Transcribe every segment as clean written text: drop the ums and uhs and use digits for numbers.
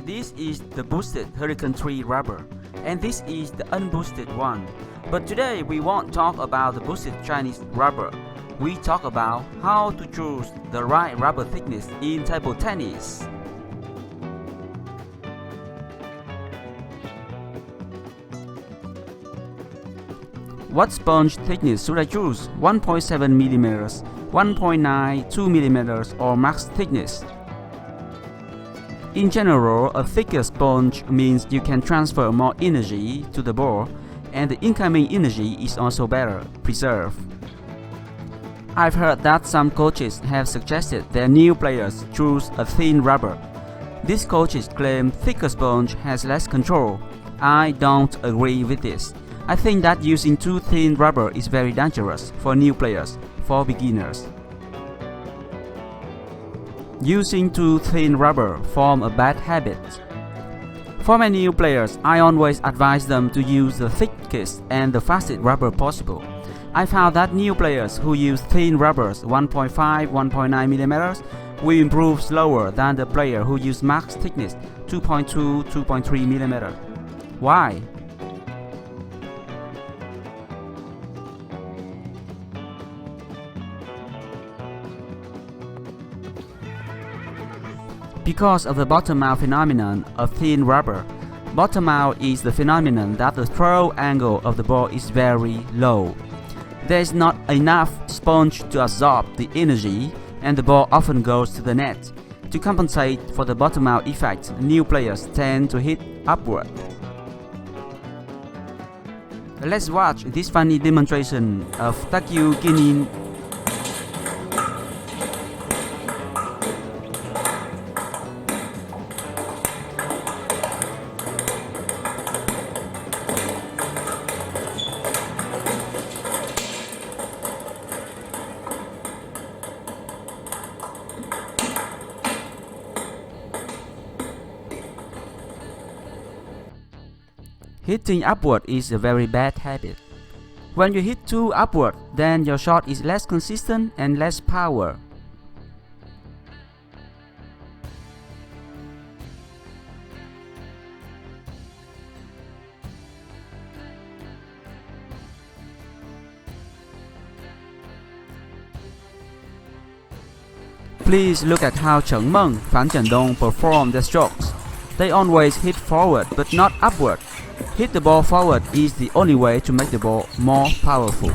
This is the boosted Hurricane 3 rubber, and this is the unboosted one. But today we won't talk about the boosted Chinese rubber. We talk about how to choose the right rubber thickness in table tennis. What sponge thickness should I choose? 1.7 mm, 1.9, 2 mm or max thickness? In general, a thicker sponge means you can transfer more energy to the ball, and the incoming energy is also better preserved. I've heard that some coaches have suggested their new players choose a thin rubber. These coaches claim thicker sponge has less control. I don't agree with this. I think that using too thin rubber is very dangerous for new players, for beginners. Using too thin rubber forms a bad habit. For my new players, I always advise them to use the thickest and the fastest rubber possible. I found that new players who use thin rubbers 1.5, 1.9 mm will improve slower than the player who use max thickness 2.2, 2.3 mm. Why? Because of the bottom out phenomenon of thin rubber. Bottom out is the phenomenon that the throw angle of the ball is very low. There is not enough sponge to absorb the energy, and the ball often goes to the net. To compensate for the bottom out effect, new players tend to hit upward. Let's watch this funny demonstration of Takyu Kinin. Hitting upward is a very bad habit. When you hit too upward, then your shot is less consistent and less power. Please look at how Chen Meng, Fan Jiandong perform their strokes. They always hit forward but not upward. Hit the ball forward is the only way to make the ball more powerful.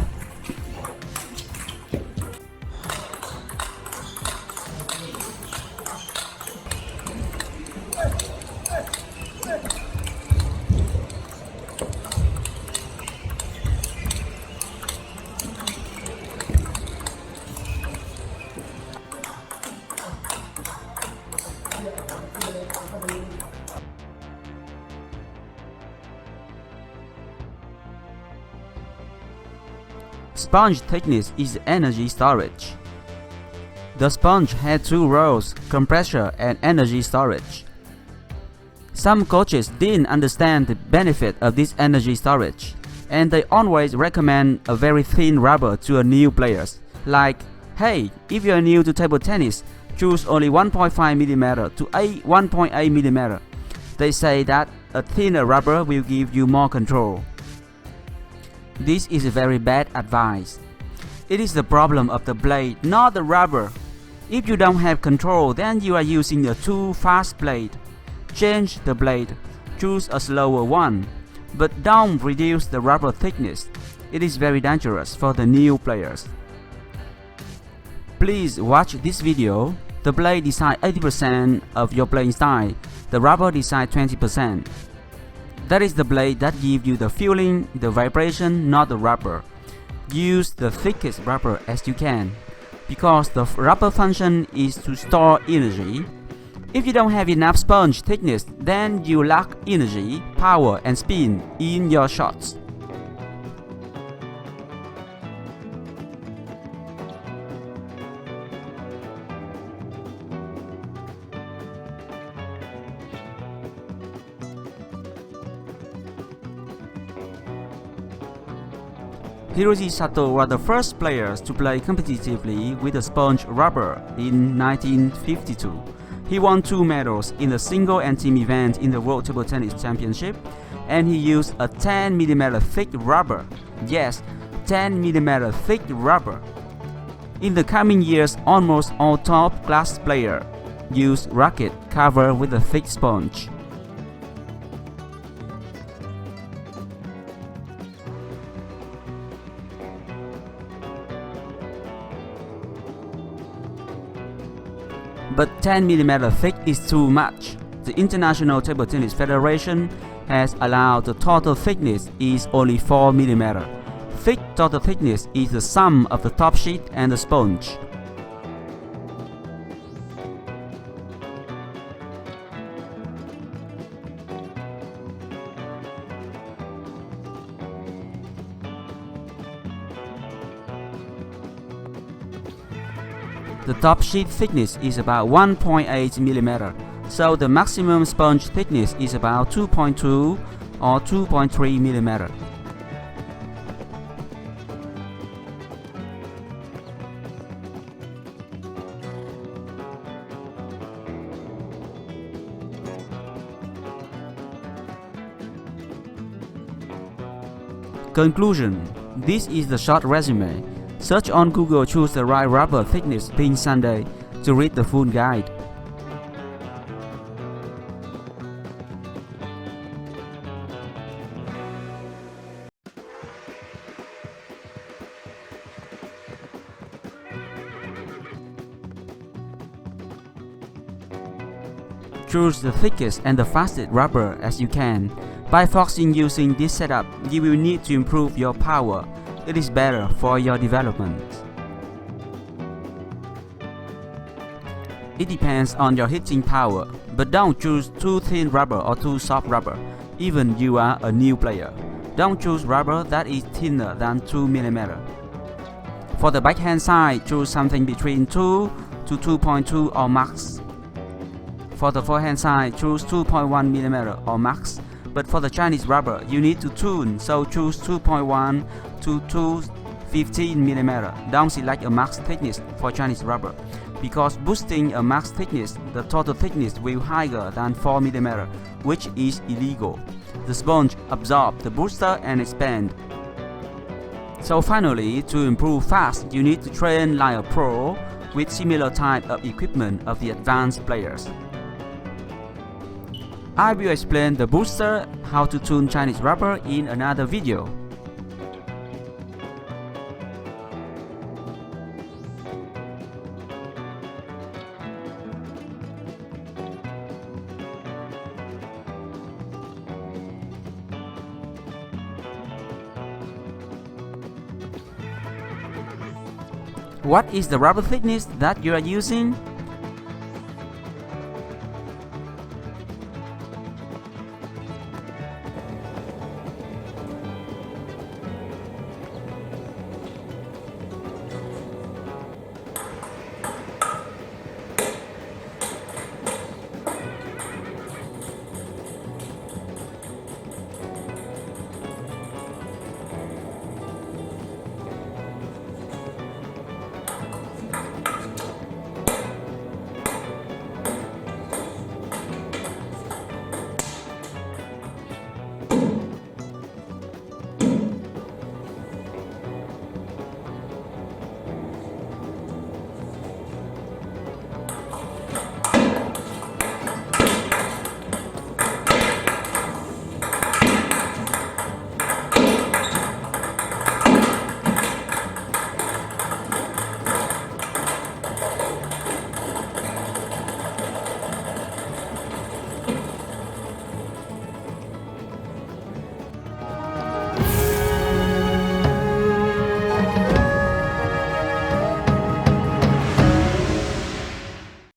Sponge thickness is energy storage. The sponge had two roles, compressor and energy storage. Some coaches didn't understand the benefit of this energy storage, and they always recommend a very thin rubber to a new players. Like, hey, if you are new to table tennis, choose only 1.5 mm to 1.8 mm. They say that a thinner rubber will give you more control. This is a very bad advice. It is the problem of the blade, not the rubber. If you don't have control, then you are using a too fast blade. Change the blade, choose a slower one, but don't reduce the rubber thickness. It is very dangerous for the new players. Please watch this video. The blade decides 80% of your playing style, the rubber decides 20%. That is the blade that gives you the feeling, the vibration, not the rubber. Use the thickest rubber as you can, because the rubber function is to store energy. If you don't have enough sponge thickness, then you lack energy, power and spin in your shots. Hiroshi Sato was the first players to play competitively with a sponge rubber in 1952. He won 2 medals in the single and team event in the World Table Tennis Championship, and he used a 10mm thick rubber. Yes, 10mm thick rubber. In the coming years, almost all top-class players use racket covered with a thick sponge. But 10mm thick is too much. The International Table Tennis Federation has allowed the total thickness is only 4mm. Thick total thickness is the sum of the top sheet and the sponge. The top sheet thickness is about 1.8mm, so the maximum sponge thickness is about 2.2 or 2.3mm. Conclusion: this is the short resume. Search on Google, choose the right rubber thickness PingSunday to read the full guide. Choose the thickest and the fastest rubber as you can. By focusing using this setup, you will need to improve your power. It is better for your development. It depends on your hitting power, but don't choose too thin rubber or too soft rubber, even you are a new player. Don't choose rubber that is thinner than 2mm. For the backhand side, choose something between 2 to 2.2 or max. For the forehand side, choose 2.1mm or max. But for the Chinese rubber, you need to tune, so choose 2.1 to 2.15mm. Don't select a max thickness for Chinese rubber, because boosting a max thickness, the total thickness will higher than 4mm, which is illegal. The sponge absorbs the booster and expand. So finally, to improve fast, you need to train like a pro with similar type of equipment of the advanced players. I will explain the booster, how to tune Chinese rubber in another video. What is the rubber thickness that you are using?